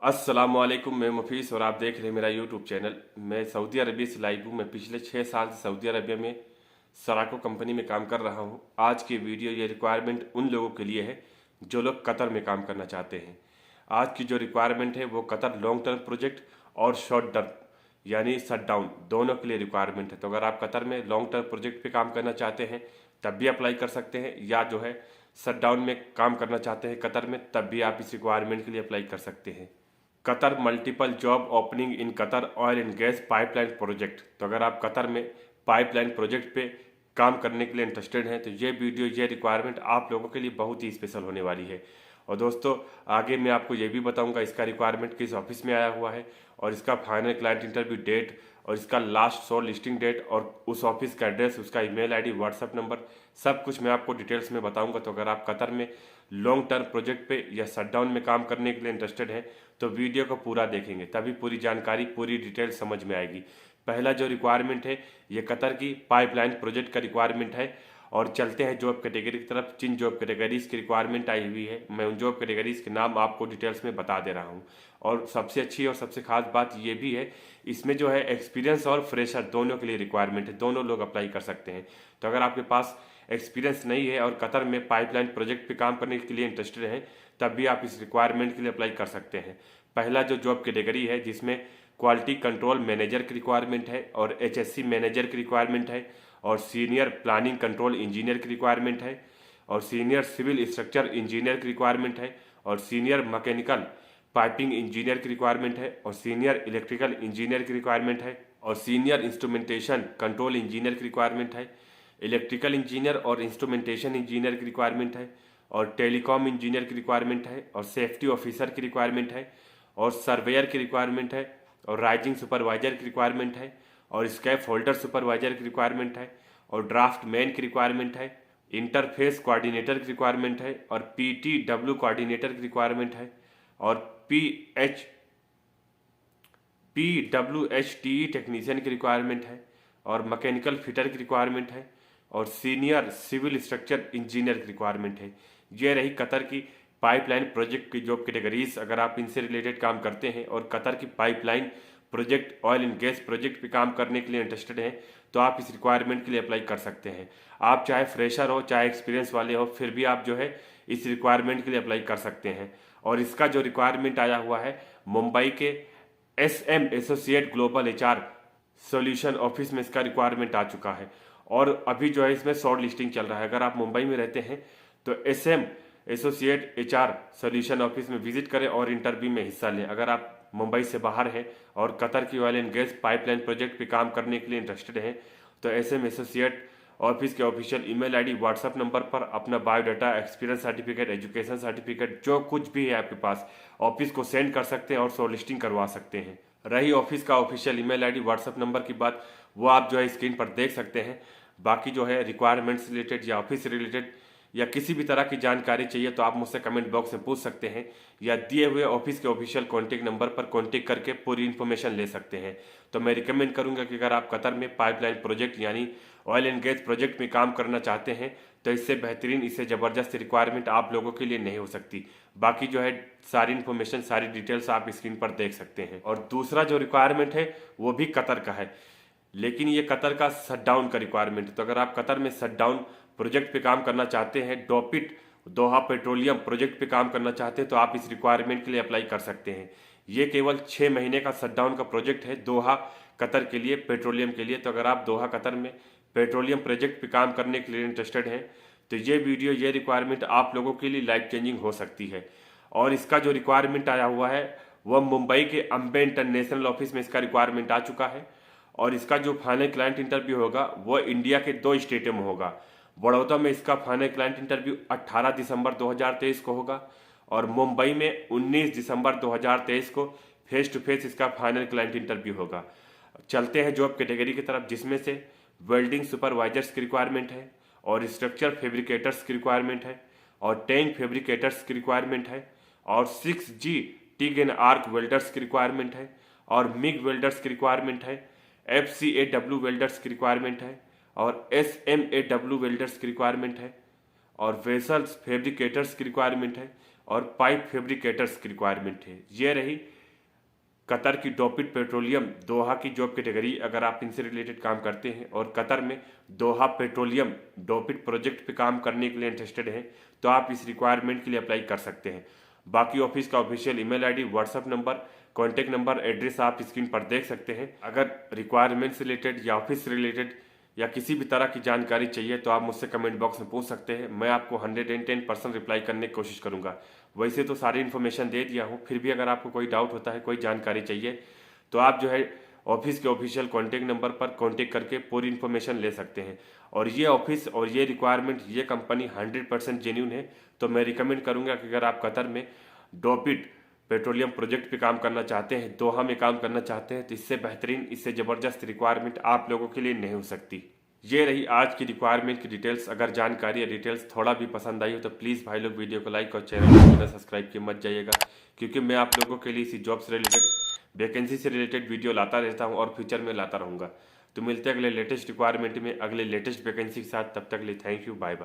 अस्सलामुअलैकुम, मैं मुफीस और आप देख रहे हैं मेरा यूट्यूब चैनल। मैं सऊदी अरबिया से लाइव हूँ। मैं पिछले 6 साल से सऊदी अरबिया में सराको कंपनी में काम कर रहा हूँ। आज की वीडियो ये रिक्वायरमेंट उन लोगों के लिए है जो लोग कतर में काम करना चाहते हैं। आज की जो रिक्वायरमेंट है वो कतर लॉन्ग टर्म प्रोजेक्ट और शॉर्ट टर्म यानी शट डाउन दोनों के लिए रिक्वायरमेंट है। तो अगर आप कतर में लॉन्ग टर्म प्रोजेक्ट पे काम करना चाहते हैं तब भी अप्लाई कर सकते हैं, या जो है शट डाउन में काम करना चाहते हैं कतर में तब भी आप इस रिक्वायरमेंट के लिए अप्लाई कर सकते हैं। Qatar multiple job opening in Qatar oil and gas pipeline project. तो अगर आप कतर में पाइपलाइन प्रोजेक्ट पे काम करने के लिए इंटरेस्टेड हैं तो ये वीडियो ये रिक्वायरमेंट आप लोगों के लिए बहुत ही स्पेशल होने वाली है। और दोस्तों, आगे मैं आपको ये भी बताऊंगा इसका रिक्वायरमेंट किस ऑफिस में आया हुआ है और इसका फाइनल क्लाइंट इंटरव्यू डेट और इसका लास्ट शॉर्ट लिस्टिंग डेट और उस ऑफिस का एड्रेस, उसका ईमेल आईडी, व्हाट्सएप नंबर, सब कुछ मैं आपको डिटेल्स में बताऊंगा। तो अगर आप कतर में लॉन्ग टर्म प्रोजेक्ट पे या शटडाउन में काम करने के लिए इंटरेस्टेड हैं तो वीडियो को पूरा देखेंगे, तभी पूरी जानकारी पूरी डिटेल समझ में आएगी। पहला जो रिक्वायरमेंट है ये कतर की पाइपलाइन प्रोजेक्ट का रिक्वायरमेंट है। और चलते हैं जॉब कैटेगरी की तरफ। जिन जॉब कैटेगरीज की रिक्वायरमेंट आई हुई है मैं उन जॉब कैटेगरीज के नाम आपको डिटेल्स में बता दे रहा हूँ। और सबसे अच्छी और सबसे खास बात ये भी है, इसमें जो है एक्सपीरियंस और फ्रेशर दोनों के लिए रिक्वायरमेंट है, दोनों लोग अप्लाई कर सकते हैं। तो अगर आपके पास एक्सपीरियंस नहीं है और कतर में पाइपलाइन प्रोजेक्ट पे काम करने के लिए इंटरेस्टेड हैं तब भी आप इस रिक्वायरमेंट के लिए अप्लाई कर सकते हैं। पहला जो जॉब कैटेगरी है जिसमें क्वालिटी कंट्रोल मैनेजर की रिक्वायरमेंट है और एचएससी मैनेजर की रिक्वायरमेंट है और सीनियर प्लानिंग कंट्रोल इंजीनियर की रिक्वायरमेंट है और सीनियर सिविल स्ट्रक्चर इंजीनियर की रिक्वायरमेंट है और सीनियर मैकेनिकल पाइपिंग इंजीनियर की रिक्वायरमेंट है और सीनियर इलेक्ट्रिकल इंजीनियर की रिक्वायरमेंट है और सीनियर इंस्ट्रूमेंटेशन कंट्रोल इंजीनियर की रिक्वायरमेंट है, इलेक्ट्रिकल इंजीनियर और इंस्ट्रूमेंटेशन इंजीनियर की रिक्वायरमेंट है और टेलीकॉम इंजीनियर की रिक्वायरमेंट है और सेफ्टी ऑफिसर की रिक्वायरमेंट है और सर्वेयर की रिक्वायरमेंट है और राइजिंग सुपरवाइजर की रिक्वायरमेंट है और स्कैफ होल्डर सुपरवाइजर की रिक्वायरमेंट है और ड्राफ्ट मैन की रिक्वायरमेंट है, इंटरफेस कोऑर्डिनेटर की रिक्वायरमेंट है और पीटीडब्ल्यू कोऑर्डिनेटर की रिक्वायरमेंट है और PWHTE टेक्नीशियन की रिक्वायरमेंट है और मैकेनिकल फिटर की रिक्वायरमेंट है और सीनियर सिविल स्ट्रक्चर इंजीनियर की रिक्वायरमेंट है। ये रही कतर की पाइपलाइन प्रोजेक्ट की जॉब कैटेगरीज। अगर आप इनसे रिलेटेड काम करते हैं और कतर की pipeline project oil and gas project पे काम करने के लिए इंटरेस्टेड हैं तो आप इस रिक्वायरमेंट के लिए अप्लाई कर सकते हैं। आप चाहे फ्रेशर हो चाहे एक्सपीरियंस वाले हो फिर भी आप जो है इस रिक्वायरमेंट के लिए अप्लाई कर सकते हैं। और इसका जो रिक्वायरमेंट आया हुआ है मुंबई के SM associate global HR solution office में इसका रिक्वायरमेंट आ चुका है और अभी जो है इसमें शॉर्ट लिस्टिंग चल रहा है। अगर आप मुंबई में रहते हैं तो SM associate HR solution office में विजिट करें और इंटरव्यू में हिस्सा लें। अगर आप मुंबई से बाहर हैं और कतर की oil and gas pipeline project पे काम करने के लिए इंटरेस्टेड हैं तो SM एसोसिएट ऑफिस के official email ID, WhatsApp number पर अपना biodata, experience certificate, education certificate जो कुछ भी है आपके पास ऑफिस को सेंड कर सकते हैं और शॉर्ट लिस्टिंग करवा सकते हैं। रही ऑफिस का official email ID, WhatsApp number की बात, वो आप जो है स्क्रीन पर देख सकते हैं। बाकी जो है रिक्वायरमेंट्स रिलेटेड या ऑफिस रिलेटेड या किसी भी तरह की जानकारी चाहिए तो आप मुझसे कमेंट बॉक्स में पूछ सकते हैं या दिए हुए ऑफिस के ऑफिशियल कॉन्टैक्ट नंबर पर कॉन्टैक्ट करके पूरी इन्फॉर्मेशन ले सकते हैं। तो मैं रिकमेंड करूंगा कि अगर आप कतर में पाइपलाइन प्रोजेक्ट यानी ऑयल एंड गैस प्रोजेक्ट में काम करना चाहते हैं तो इससे बेहतरीन, इससे ज़बरदस्त रिक्वायरमेंट आप लोगों के लिए नहीं हो सकती। बाकी जो है सारी इन्फॉर्मेशन, सारी डिटेल्स आप स्क्रीन पर देख सकते हैं। और दूसरा जो रिक्वायरमेंट है वो भी कतर का है, लेकिन ये कतर का शटडाउन का रिक्वायरमेंट है। तो अगर आप कतर में शटडाउन प्रोजेक्ट पे काम करना चाहते हैं, डॉपिट दोहा पेट्रोलियम प्रोजेक्ट पे काम करना चाहते हैं तो आप इस रिक्वायरमेंट के लिए अप्लाई कर सकते हैं। ये केवल 6 महीने का शटडाउन का प्रोजेक्ट है दोहा कतर के लिए, पेट्रोलियम के लिए। तो अगर आप दोहा कतर में पेट्रोलियम प्रोजेक्ट पे काम करने के लिए इंटरेस्टेड हैं तो ये वीडियो, ये रिक्वायरमेंट आप लोगों के लिए लाइफ चेंजिंग हो सकती है। और इसका जो रिक्वायरमेंट आया हुआ है वह मुंबई के अम्बे इंटरनेशनल ऑफिस में इसका रिक्वायरमेंट आ चुका है और इसका जो फाइनल क्लाइंट इंटरव्यू होगा वो इंडिया के 2 स्टेटों में होगा। बड़ौदा में इसका फाइनल क्लाइंट इंटरव्यू 18 दिसंबर 2023 को होगा और मुंबई में 19 दिसंबर 2023 को फेस टू फेस इसका फाइनल क्लाइंट इंटरव्यू होगा। चलते हैं जॉब कैटेगरी की तरफ, जिसमें से वेल्डिंग सुपरवाइजर्स की रिक्वायरमेंट है और स्ट्रक्चर फैब्रिकेटर्स की रिक्वायरमेंट है और टैंक फैब्रिकेटर्स की रिक्वायरमेंट है और 6G TIG and arc welders की रिक्वायरमेंट है और मिग वेल्डर्स की रिक्वायरमेंट है, FCAW वेल्डर्स की रिक्वायरमेंट है और SMAW वेल्डर्स की रिक्वायरमेंट है और वेसल्स फैब्रिकेटर्स की रिक्वायरमेंट है और पाइप फैब्रिकेटर्स की रिक्वायरमेंट है। ये रही कतर की डोपिट पेट्रोलियम दोहा की जॉब कैटेगरी। अगर आप इनसे रिलेटेड काम करते हैं और कतर में दोहा पेट्रोलियम डोपिट प्रोजेक्ट पे काम करने के लिए इंटरेस्टेड हैं तो आप इस रिक्वायरमेंट के लिए अप्लाई कर सकते हैं। बाकी ऑफिस का official email ID, WhatsApp number, contact number, address आप स्क्रीन पर देख सकते हैं। अगर रिक्वायरमेंट्स रिलेटेड या ऑफिस रिलेटेड या किसी भी तरह की जानकारी चाहिए तो आप मुझसे कमेंट बॉक्स में पूछ सकते हैं। मैं आपको 110% रिप्लाई करने की कोशिश करूंगा। वैसे तो सारी इन्फॉर्मेशन दे दिया हूं, फिर भी अगर आपको कोई डाउट होता है, कोई जानकारी चाहिए तो आप जो है ऑफिस के ऑफिशियल कॉन्टैक्ट नंबर पर कॉन्टैक्ट करके पूरी इन्फॉर्मेशन ले सकते हैं। और ये ऑफिस और ये रिक्वायरमेंट, ये कंपनी 100% जेन्यून है। तो मैं रिकमेंड करूंगा कि अगर आप कतर में डोपिट पेट्रोलियम प्रोजेक्ट पे काम करना चाहते हैं, दोहा में काम करना चाहते हैं, तो इससे बेहतरीन, इससे ज़बरदस्त रिक्वायरमेंट आप लोगों के लिए नहीं हो सकती। ये रही आज की रिक्वायरमेंट की डिटेल्स। अगर जानकारी या डिटेल्स थोड़ा भी पसंद आई हो तो प्लीज़ भाई लोग वीडियो को लाइक और चैनल को बिना सब्सक्राइब किए मत जाइएगा, क्योंकि मैं आप लोगों के लिए इसी जॉब से रिलेटेड, वैकेंसी से रिलेटेड वीडियो लाता रहता हूँ और फ्यूचर में लाता रहूँगा। तो मिलते हैं अगले लेटेस्ट रिक्वायरमेंट में, अगले लेटेस्ट वैकेंसी के साथ। तब तक के लिए थैंक यू, बाय बाय।